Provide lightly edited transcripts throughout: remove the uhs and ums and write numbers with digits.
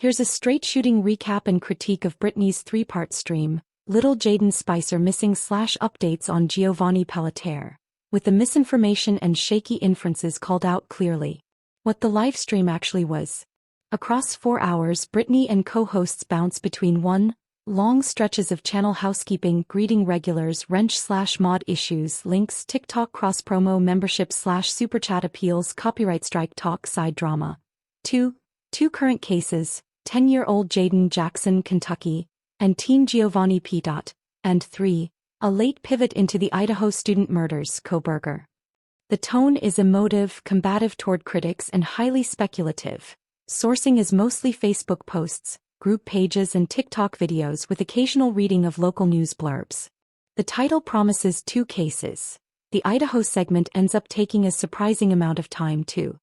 Here's a straight-shooting recap and critique of Brittney's three-part stream, Little Jayden Spicer missing/updates on Giovanni Pelletier, with the misinformation and shaky inferences called out clearly. What the livestream actually was. Across 4 hours, Brittney and co-hosts bounce between 1. Long stretches of channel housekeeping, greeting regulars, wrench/mod issues, links, TikTok cross-promo, membership/super chat appeals, copyright strike talk, side drama. 2. 2 current cases, 10-year-old Jaden Jackson, Kentucky, and teen Giovanni P. And 3. A late pivot into the Idaho student murders, Coburger. The tone is emotive, combative toward critics, and highly speculative. Sourcing is mostly Facebook posts, group pages, and TikTok videos with occasional reading of local news blurbs. The title promises 2 cases. The Idaho segment ends up taking a surprising amount of time too.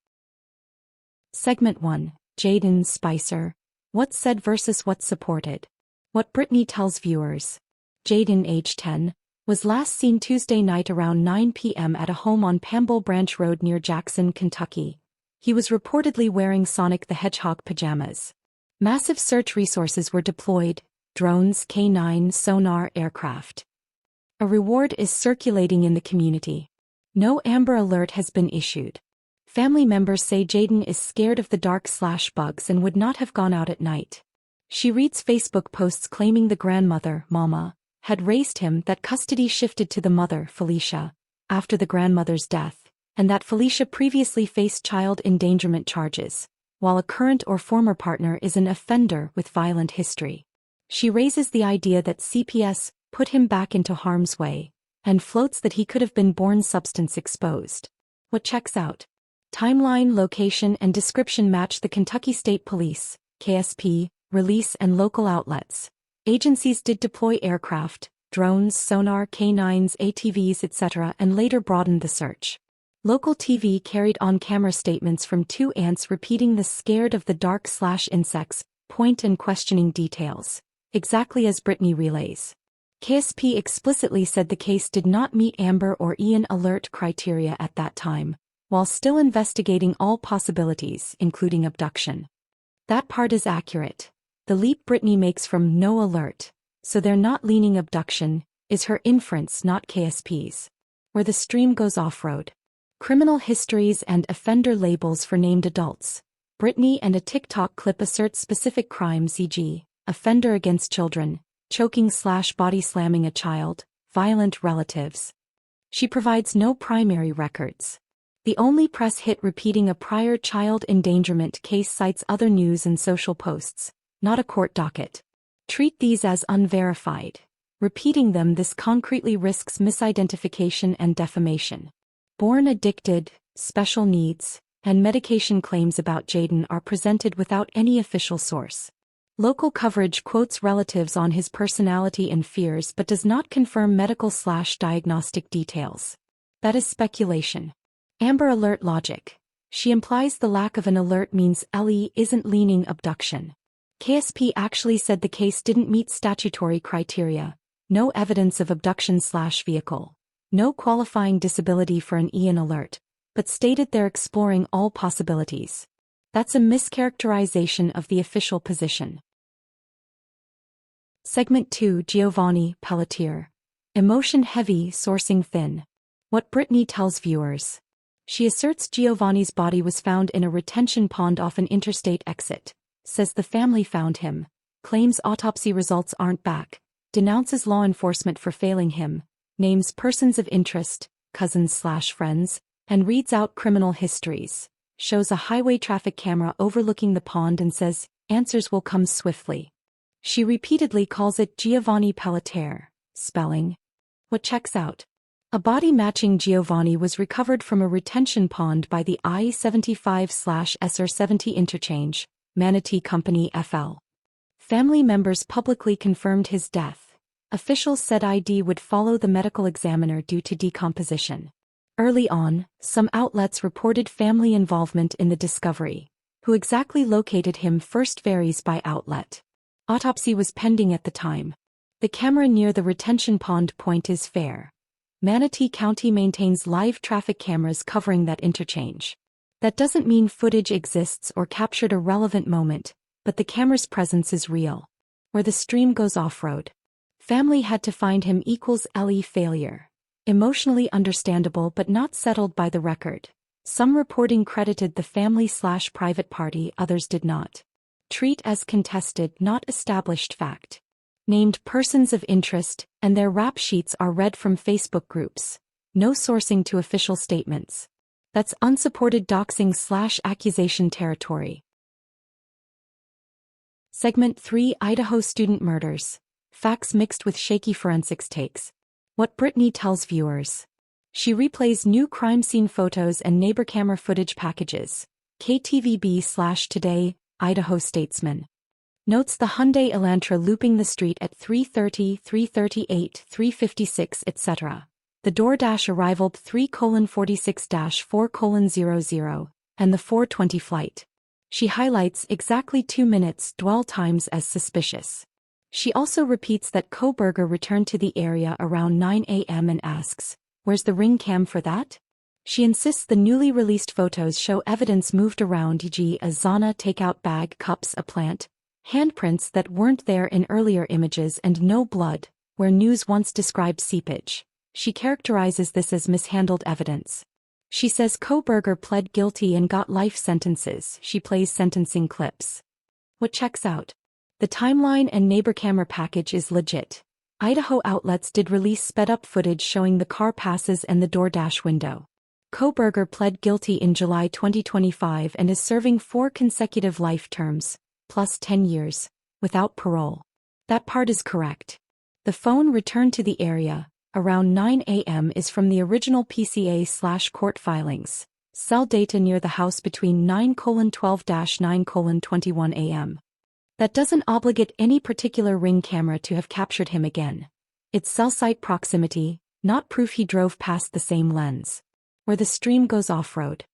Segment 1. Jayden Spicer. What's said versus what's supported. What Brittney tells viewers. Jaden, age 10, was last seen Tuesday night around 9 p.m. at a home on Pamela Branch Road near Jackson, Kentucky. He was reportedly wearing Sonic the Hedgehog pajamas. Massive search resources were deployed: drones, K9, sonar, aircraft. A reward is circulating in the community. No Amber Alert has been issued. Family members say Jaden is scared of the dark/bugs and would not have gone out at night. She reads Facebook posts claiming the grandmother, Mama, had raised him, that custody shifted to the mother, Felicia, after the grandmother's death, and that Felicia previously faced child endangerment charges, while a current or former partner is an offender with violent history. She raises the idea that CPS put him back into harm's way, and floats that he could have been born substance exposed. What checks out? Timeline, location, and description match the Kentucky State Police, KSP, release and local outlets. Agencies did deploy aircraft, drones, sonar, K9s, ATVs, etc., and later broadened the search. Local TV carried on-camera statements from 2 aunts repeating the scared of the dark/insects point and questioning details, exactly as Brittney relays. KSP explicitly said the case did not meet Amber or Ian Alert criteria at that time, while still investigating all possibilities, including abduction. That part is accurate. The leap Brittney makes from no alert, so they're not leaning abduction, is her inference, not KSP's. Where the stream goes off-road. Criminal histories and offender labels for named adults. Brittney and a TikTok clip assert specific crimes, e.g., offender against children, choking/body slamming a child, violent relatives. She provides no primary records. The only press hit repeating a prior child endangerment case cites other news and social posts, not a court docket. Treat these as unverified. Repeating them, this concretely risks misidentification and defamation. Born addicted, special needs, and medication claims about Jaden are presented without any official source. Local coverage quotes relatives on his personality and fears but does not confirm medical/diagnostic details. That is speculation. Amber Alert logic. She implies the lack of an alert means LE isn't leaning abduction. KSP actually said the case didn't meet statutory criteria. No evidence of abduction/vehicle. No qualifying disability for an Ian Alert, but stated they're exploring all possibilities. That's a mischaracterization of the official position. Segment 2. Giovanni Pelletier. Emotion heavy, sourcing thin. What Brittney tells viewers. She asserts Giovanni's body was found in a retention pond off an interstate exit. Says the family found him, claims autopsy results aren't back, denounces law enforcement for failing him, names persons of interest, cousins/friends, and reads out criminal histories, shows a highway traffic camera overlooking the pond and says, answers will come swiftly. She repeatedly calls it Giovanni Pelletier, spelling. What checks out? A body matching Giovanni was recovered from a retention pond by the I-75/SR-70 interchange, Manatee Company FL. Family members publicly confirmed his death. Officials said ID would follow the medical examiner due to decomposition. Early on, some outlets reported family involvement in the discovery. Who exactly located him first varies by outlet. Autopsy was pending at the time. The camera near the retention pond point is fair. Manatee County maintains live traffic cameras covering that interchange. That doesn't mean footage exists or captured a relevant moment, but the camera's presence is real. Where the stream goes off-road. Family had to find him equals LE failure. Emotionally understandable but not settled by the record. Some reporting credited the family/private party, others did not. Treat as contested, not established fact. Named persons of interest, and their rap sheets are read from Facebook groups. No sourcing to official statements. That's unsupported doxing/accusation territory. Segment 3: Idaho student murders. Facts mixed with shaky forensics takes. What Brittney tells viewers. She replays new crime scene photos and neighbor camera footage packages. KTVB/Today, Idaho Statesman. Notes the Hyundai Elantra looping the street at 3:30, 3:38, 3:56, etc. The DoorDash arrival 3:46-4:00, and the 4:20 flight. She highlights exactly 2 minutes dwell times as suspicious. She also repeats that Kohberger returned to the area around 9 a.m. and asks, "Where's the ring cam for that?" She insists the newly released photos show evidence moved around, e.g. a Zana takeout bag, cups, a plant, handprints that weren't there in earlier images, and no blood, where news once described seepage. She characterizes this as mishandled evidence. She says Kohberger pled guilty and got life sentences. She plays sentencing clips. What checks out? The timeline and neighbor camera package is legit. Idaho outlets did release sped-up footage showing the car passes and the DoorDash window. Kohberger pled guilty in July 2025 and is serving 4 consecutive life terms, plus 10 years, without parole. That part is correct. The phone returned to the area, around 9 a.m. is from the original PCA/court filings. Cell data near the house between 9:12-9:21 a.m. That doesn't obligate any particular ring camera to have captured him again. It's cell site proximity, not proof he drove past the same lens. Where the stream goes off-road.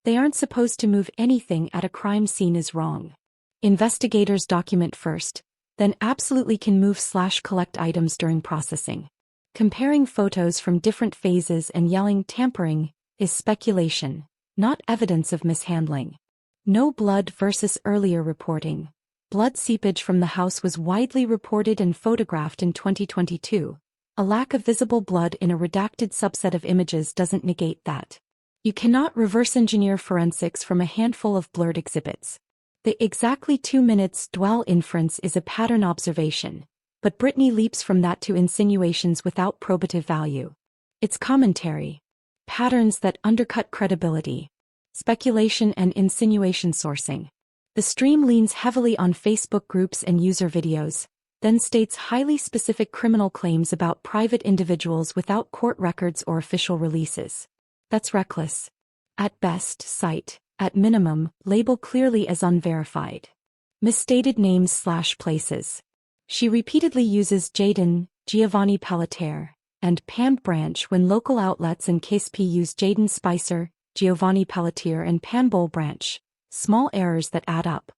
They aren't supposed to move anything at a crime scene is wrong. Investigators document first, then absolutely can move/collect items during processing. Comparing photos from different phases and yelling tampering is speculation, not evidence of mishandling. No blood versus earlier reporting. Blood seepage from the house was widely reported and photographed in 2022. A lack of visible blood in a redacted subset of images doesn't negate that. You cannot reverse engineer forensics from a handful of blurred exhibits. The exactly 2 minutes dwell inference is a pattern observation, but Brittney leaps from that to insinuations without probative value. It's commentary. Patterns that undercut credibility. Speculation and insinuation sourcing. The stream leans heavily on Facebook groups and user videos, then states highly specific criminal claims about private individuals without court records or official releases. That's reckless. At best, cite. At minimum, label clearly as unverified. Misstated names/places. She repeatedly uses Jaden, Giovanni Pelletier, and Pam Branch when local outlets and KSP use Jayden Spicer, Giovanni Pelletier and Pamela Branch. Small errors that add up.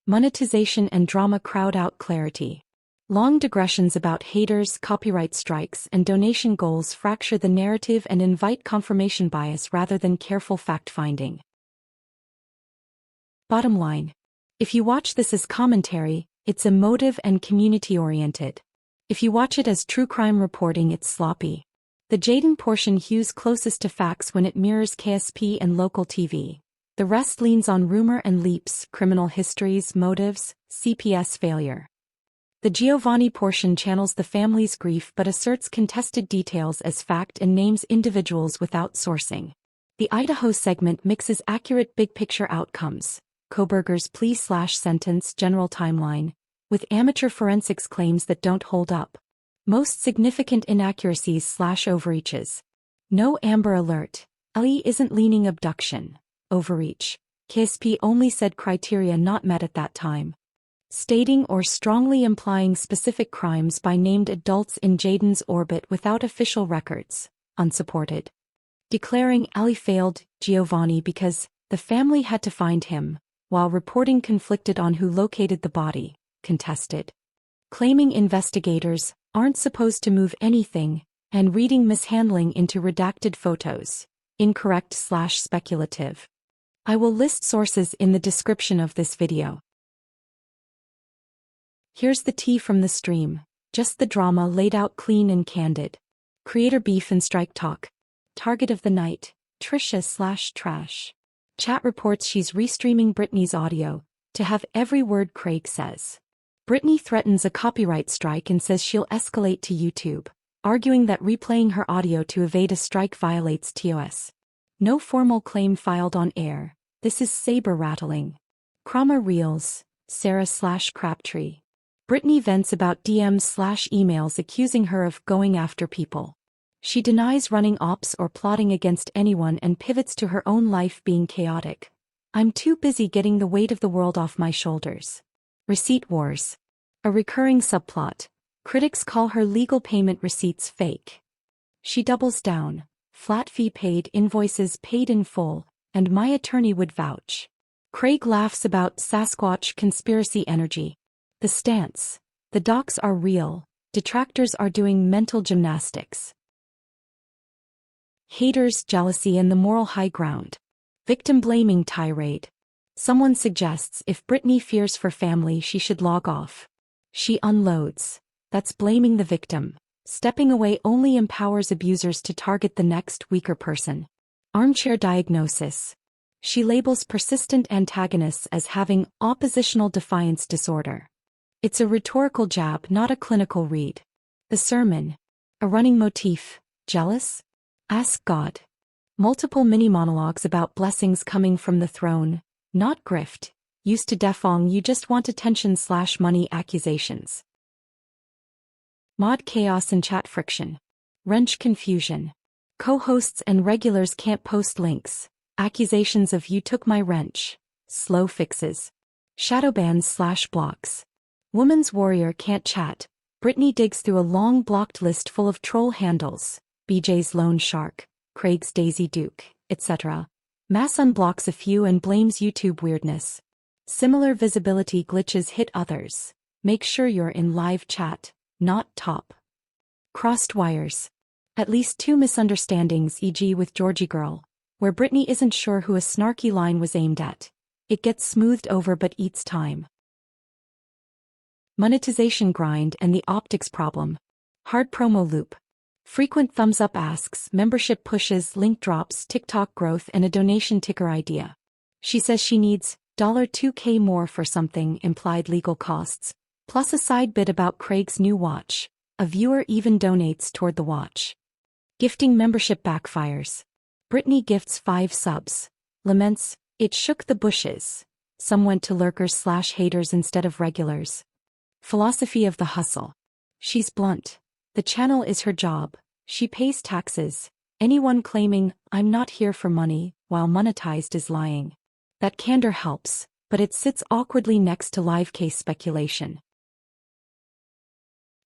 Monetization and drama crowd out clarity. Long digressions about haters, copyright strikes, and donation goals fracture the narrative and invite confirmation bias rather than careful fact-finding. Bottom line. If you watch this as commentary, it's emotive and community-oriented. If you watch it as true crime reporting, it's sloppy. The Jaden portion hews closest to facts when it mirrors KSP and local TV. The rest leans on rumor and leaps, criminal histories, motives, CPS failure. The Giovanni portion channels the family's grief but asserts contested details as fact and names individuals without sourcing. The Idaho segment mixes accurate big-picture outcomes, Kohberger's plea/sentence general timeline, with amateur forensics claims that don't hold up. Most significant inaccuracies/overreaches. No Amber Alert. LE isn't leaning abduction. Overreach. KSP only said criteria not met at that time. Stating or strongly implying specific crimes by named adults in Jaden's orbit without official records. Unsupported. Declaring LE failed Giovanni because the family had to find him, while reporting conflicted on who located the body. Contested. Claiming investigators aren't supposed to move anything, and reading mishandling into redacted photos. Incorrect/speculative. I will list sources in the description of this video. Here's the tea from the stream. Just the drama laid out clean and candid. Creator beef and strike talk. Target of the night, Trisha/Trash. Chat reports she's restreaming Brittney's audio to have every word Craig says. Brittney threatens a copyright strike and says she'll escalate to YouTube, arguing that replaying her audio to evade a strike violates TOS. No formal claim filed on air. This is saber-rattling. Crama reels, Sarah/Crabtree. Brittney vents about DMs/emails accusing her of going after people. She denies running ops or plotting against anyone and pivots to her own life being chaotic. I'm too busy getting the weight of the world off my shoulders. Receipt wars. A recurring subplot. Critics call her legal payment receipts fake. She doubles down. Flat fee paid, invoices paid in full, and my attorney would vouch. Craig laughs about Sasquatch conspiracy energy. The stance. The docs are real. Detractors are doing mental gymnastics. Haters, jealousy and the moral high ground. Victim-blaming tirade. Someone suggests if Brittney fears for family she should log off. She unloads. That's blaming the victim. Stepping away only empowers abusers to target the next weaker person. Armchair diagnosis. She labels persistent antagonists as having oppositional defiance disorder. It's a rhetorical jab, not a clinical read. The sermon. A running motif. Jealous? Ask God. Multiple mini-monologues about blessings coming from the throne, not grift. Used to defong you just want attention/money accusations. Mod chaos and chat friction. Wrench confusion. Co-hosts and regulars can't post links. Accusations of you took my wrench. Slow fixes. Shadow bans/blocks. Woman's warrior can't chat. Brittney digs through a long blocked list full of troll handles. BJ's Lone Shark, Craig's Daisy Duke, etc. Mass unblocks a few and blames YouTube weirdness. Similar visibility glitches hit others. Make sure you're in live chat, not top. Crossed wires. At least 2 misunderstandings, e.g. with Georgie Girl, where Brittney isn't sure who a snarky line was aimed at. It gets smoothed over but eats time. Monetization grind and the optics problem. Hard promo loop. Frequent thumbs up asks, membership pushes, link drops, TikTok growth and a donation ticker idea. She says she needs $2K more for something, implied legal costs, plus a side bit about Craig's new watch. A viewer even donates toward the watch. Gifting membership backfires. Brittney gifts 5 subs. Laments, it shook the bushes. Some went to lurkers/haters instead of regulars. Philosophy of the hustle. She's blunt. The channel is her job. She pays taxes. Anyone claiming, I'm not here for money, while monetized is lying. That candor helps, but it sits awkwardly next to live case speculation.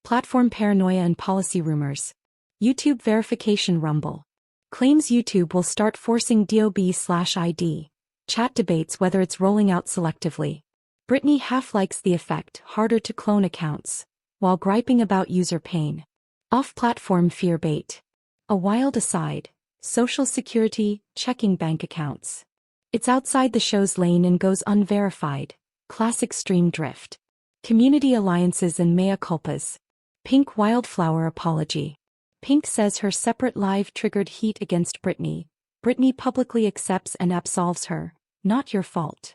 Platform paranoia and policy rumors. YouTube verification rumble. Claims YouTube will start forcing DOB/ID. Chat debates whether it's rolling out selectively. Brittney half likes the effect, harder to clone accounts, while griping about user pain. Off-platform fear bait. A wild aside. Social Security, checking bank accounts. It's outside the show's lane and goes unverified. Classic stream drift. Community alliances and mea culpas. Pink wildflower apology. Pink says her separate live triggered heat against Brittney. Brittney publicly accepts and absolves her. Not your fault.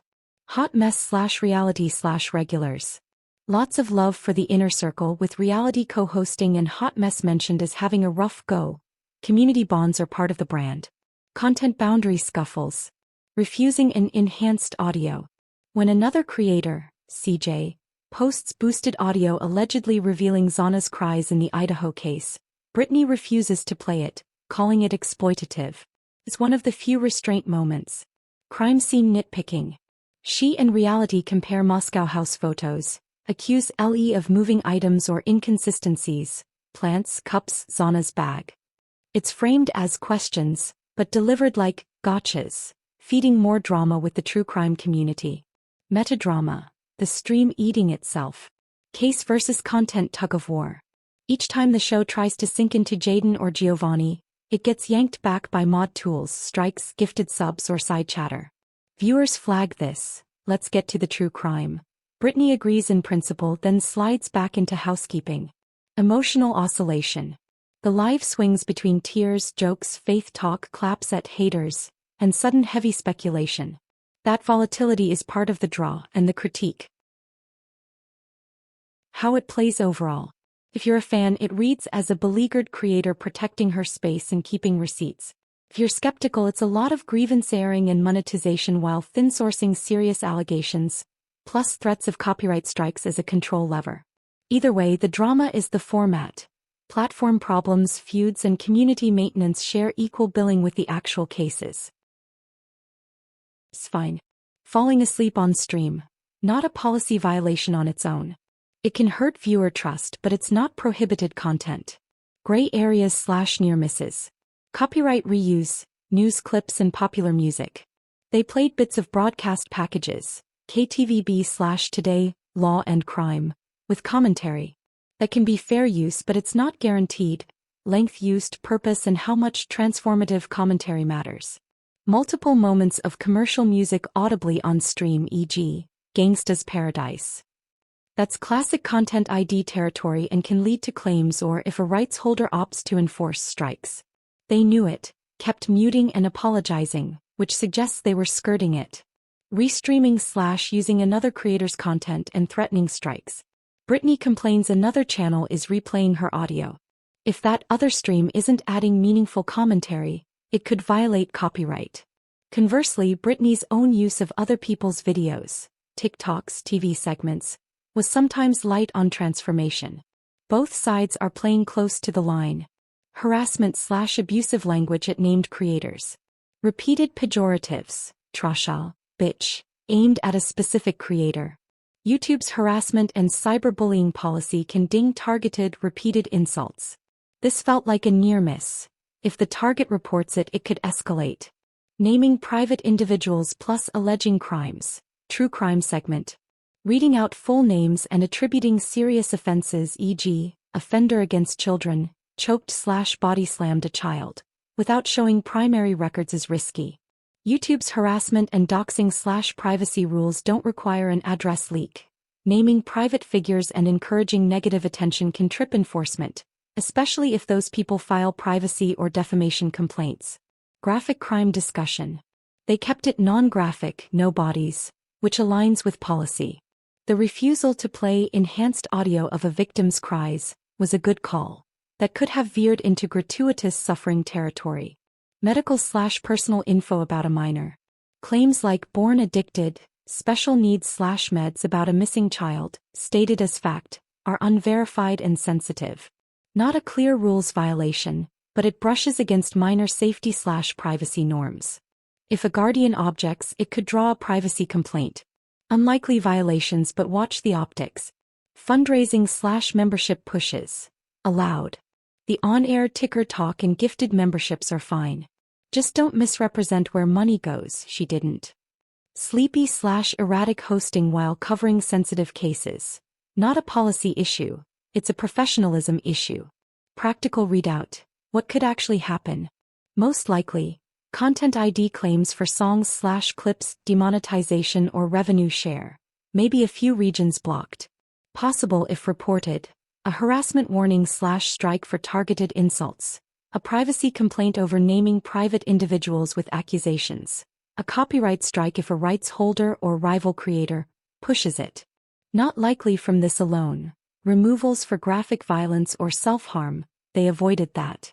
Hot mess/reality/regulars. Lots of love for the inner circle, with reality co-hosting and hot mess mentioned as having a rough go. Community bonds are part of the brand. Content boundary scuffles. Refusing an enhanced audio. When another creator, CJ, posts boosted audio allegedly revealing Zana's cries in the Idaho case, Brittney refuses to play it, calling it exploitative. It's one of the few restraint moments. Crime scene nitpicking. She and reality compare Moscow house photos, accuse LE of moving items or inconsistencies, plants, cups, Zana's bag. It's framed as questions, but delivered like gotchas, feeding more drama with the true crime community. Metadrama. The stream eating itself. Case versus content tug-of-war. Each time the show tries to sink into Jaden or Giovanni, it gets yanked back by mod tools, strikes, gifted subs or side chatter. Viewers flag this. Let's get to the true crime. Brittney agrees in principle then slides back into housekeeping. Emotional oscillation. The live swings between tears, jokes, faith talk, claps at haters, and sudden heavy speculation. That volatility is part of the draw and the critique. How it plays overall. If you're a fan, it reads as a beleaguered creator protecting her space and keeping receipts. If you're skeptical, it's a lot of grievance airing and monetization while thin-sourcing serious allegations, plus threats of copyright strikes as a control lever. Either way, the drama is the format. Platform problems, feuds, and community maintenance share equal billing with the actual cases. It's fine. Falling asleep on stream. Not a policy violation on its own. It can hurt viewer trust, but it's not prohibited content. Gray areas / near misses. Copyright reuse, news clips and popular music. They played bits of broadcast packages, KTVB / Today, Law and Crime, with commentary. That can be fair use, but it's not guaranteed. Length used, purpose, and how much transformative commentary matters. Multiple moments of commercial music audibly on stream, e.g., Gangsters Paradise. That's classic content ID territory and can lead to claims or, if a rights holder opts to enforce, strikes. They knew it, kept muting and apologizing, which suggests they were skirting it. Restreaming / using another creator's content and threatening strikes. Brittney complains another channel is replaying her audio. If that other stream isn't adding meaningful commentary, it could violate copyright. Conversely, Brittney's own use of other people's videos, TikToks, TV segments, was sometimes light on transformation. Both sides are playing close to the line. Harassment / abusive language at named creators. Repeated pejoratives, trashal, bitch, aimed at a specific creator. YouTube's harassment and cyberbullying policy can ding targeted, repeated insults. This felt like a near miss. If the target reports it, it could escalate. Naming private individuals plus alleging crimes. True crime segment. Reading out full names and attributing serious offenses, e.g., offender against children, choked / body slammed a child, without showing primary records is risky. YouTube's harassment and doxing / privacy rules don't require an address leak. Naming private figures and encouraging negative attention can trip enforcement, especially if those people file privacy or defamation complaints. Graphic crime discussion. They kept it non-graphic, no bodies, which aligns with policy. The refusal to play enhanced audio of a victim's cries was a good call. That could have veered into gratuitous suffering territory. Medical / personal info about a minor. Claims like born addicted, special needs / meds about a missing child, stated as fact, are unverified and sensitive. Not a clear rules violation, but it brushes against minor safety / privacy norms. If a guardian objects, it could draw a privacy complaint. Unlikely violations, but watch the optics. Fundraising / membership pushes. Allowed. The on-air ticker talk and gifted memberships are fine. Just don't misrepresent where money goes, she didn't. Sleepy / erratic hosting while covering sensitive cases. Not a policy issue, it's a professionalism issue. Practical readout. What could actually happen? Most likely, content ID claims for songs / clips, demonetization or revenue share. Maybe a few regions blocked. Possible if reported. A harassment warning / strike for targeted insults. A privacy complaint over naming private individuals with accusations. A copyright strike if a rights holder or rival creator pushes it. Not likely from this alone. Removals for graphic violence or self-harm, they avoided that.